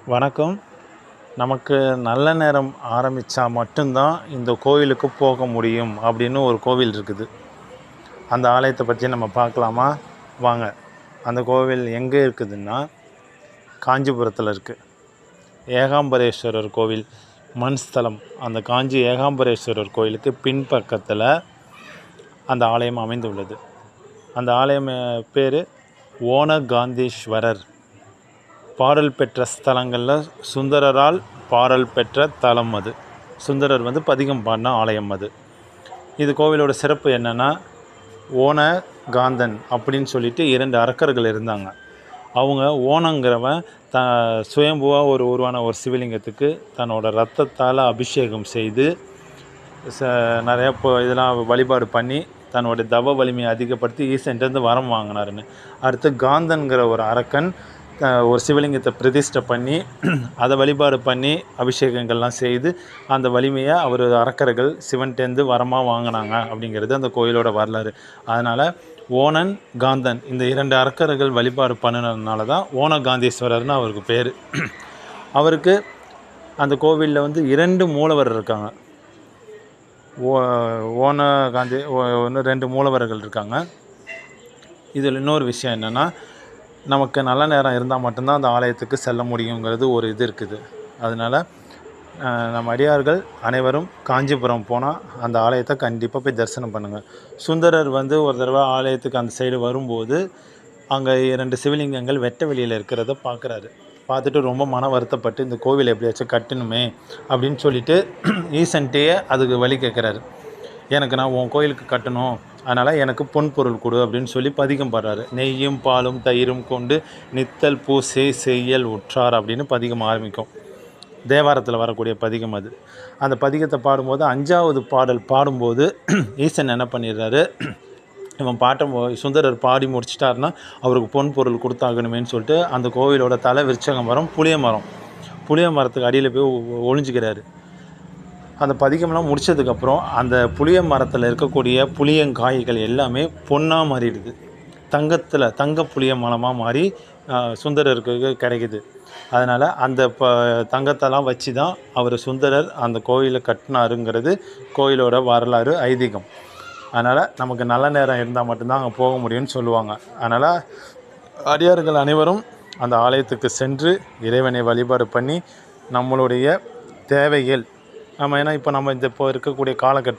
வணக்கம். நமக்கு நல்ல நேரம் ஆரம்பித்தா மட்டும்தான் இந்த கோவிலுக்கு போக முடியும் அப்படின்னு ஒரு கோவில் இருக்குது. அந்த ஆலயத்தை பற்றி நம்ம பார்க்கலாமா? வாங்க. அந்த கோவில் எங்கே இருக்குதுன்னா காஞ்சிபுரத்தில் இருக்குது. ஏகாம்பரேஸ்வரர் கோவில் மண் ஸ்தலம். அந்த காஞ்சி ஏகாம்பரேஸ்வரர் கோவிலுக்கு பின்பக்கத்தில் அந்த ஆலயம் அமைந்துள்ளது. அந்த ஆலயம் பேர் ஓனகாந்தீஸ்வரர். பாடல் பெற்ற ஸ்தலங்களில் சுந்தரரால் பாடல் பெற்ற தலம் அது. சுந்தரர் பதிகம் பாடின ஆலயம் அது. இது கோவிலோட சிறப்பு என்னென்னா, ஓனகாந்தன் அப்படின்னு சொல்லிட்டு 2 அரக்கர்கள் இருந்தாங்க. அவங்க ஓனங்கிறவன் சுயம்புவாக உருவான ஒரு சிவலிங்கத்துக்கு தன்னோட இரத்தத்தால் அபிஷேகம் செய்து நிறையா இதெல்லாம் வழிபாடு பண்ணி தன்னோட தவ வலிமையை அதிகப்படுத்தி ஈசன்ட்டேருந்து வரம் வாங்கினாருன்னு. அடுத்து காந்தன்கிற ஒரு அரக்கன் ஒரு சிவலிங்கத்தை பிரதிஷ்டை பண்ணி அதை வழிபாடு பண்ணி அபிஷேகங்கள்லாம் செய்து அந்த வலிமையை அவர் அரக்கர்கள் சிவன்ட்டேருந்து வரமாக வாங்கினாங்க அப்படிங்கிறது அந்த கோயிலோட வரலாறு. அதனால் ஓனன் காந்தன் இந்த 2 அரக்கர்கள் வழிபாடு பண்ணினதுனால தான் ஓனகாந்தீஸ்வரர்னு அவருக்கு பேர். அவருக்கு அந்த கோவிலில் 2 மூலவர் இருக்காங்க. ஓனகாந்தி 2 மூலவர்கள் இருக்காங்க. இதில் இன்னொரு விஷயம் என்னென்னா, நமக்கு நல்ல நேரம் இருந்தால் மட்டும்தான் அந்த ஆலயத்துக்கு செல்ல முடியுங்கிறது ஒரு இது இருக்குது. அதனால் நம்ம அடியார்கள் அனைவரும் காஞ்சிபுரம் போனால் அந்த ஆலயத்தை கண்டிப்பாக போய் தரிசனம் பண்ணுங்கள். சுந்தரர் ஒரு தடவை ஆலயத்துக்கு அந்த சைடு வரும்போது அங்கே 2 சிவலிங்கங்கள் வெட்ட வெளியில் இருக்கிறத பார்க்குறாரு. பார்த்துட்டு ரொம்ப மன வருத்தப்பட்டு இந்த கோவில் எப்படியாச்சும் கட்டணுமே அப்படின்னு சொல்லிட்டு ஈசன்ட்டேயே அதுக்கு வழி கேட்குறாரு. எனக்கு நான் உன் கோயிலுக்கு கட்டணும், அதனால் எனக்கு பொன் பொருள் கொடு அப்படின்னு சொல்லி பதிகம் பாடுறாரு. நெய்யும் பாலும் தயிரும் கொண்டு நித்தல் பூசை செய்யல் உற்றார் அப்படின்னு பதிகம் ஆரம்பிக்கும். தேவாரத்தில் வரக்கூடிய பதிகம் அது. அந்த பதிகத்தை பாடும்போது 5வது பாடல் பாடும்போது ஈசன் என்ன பண்ணிடுறாரு, இவன் சுந்தரர் பாடி முடிச்சிட்டாருன்னா அவருக்கு பொன் பொருள் கொடுத்தாகணுமேன்னு சொல்லிட்டு அந்த கோவிலோட தலை விருட்சக மரம் புளிய மரத்துக்கு அடியில் போய் ஒளிஞ்சிக்கிறாரு. அந்த பதிகம்லாம் முடித்ததுக்கப்புறம் அந்த புளிய மரத்தில் இருக்கக்கூடிய புளியங்காய்கள் எல்லாமே பொன்னாக மாறிடுது. தங்க புளிய மரமாக மாறி சுந்தரருக்கு கிடைக்குது. அதனால் அந்த தங்கத்தெல்லாம் வச்சு தான் அவர் சுந்தரர் அந்த கோயிலை கட்டினாருங்கிறது கோயிலோட வரலாறு ஐதீகம். அதனால் நமக்கு நல்ல நேரம் இருந்தால் மட்டும்தான் அங்கே போக முடியும்னு சொல்லுவாங்க. அதனால் அடியார்கள் அனைவரும் அந்த ஆலயத்துக்கு சென்று இறைவனை வழிபாடு பண்ணி நம்மளுடைய தேவைகள் ஏன்னா இப்போ நம்ம இப்போ இருக்கக்கூடிய காலகட்டத்தில்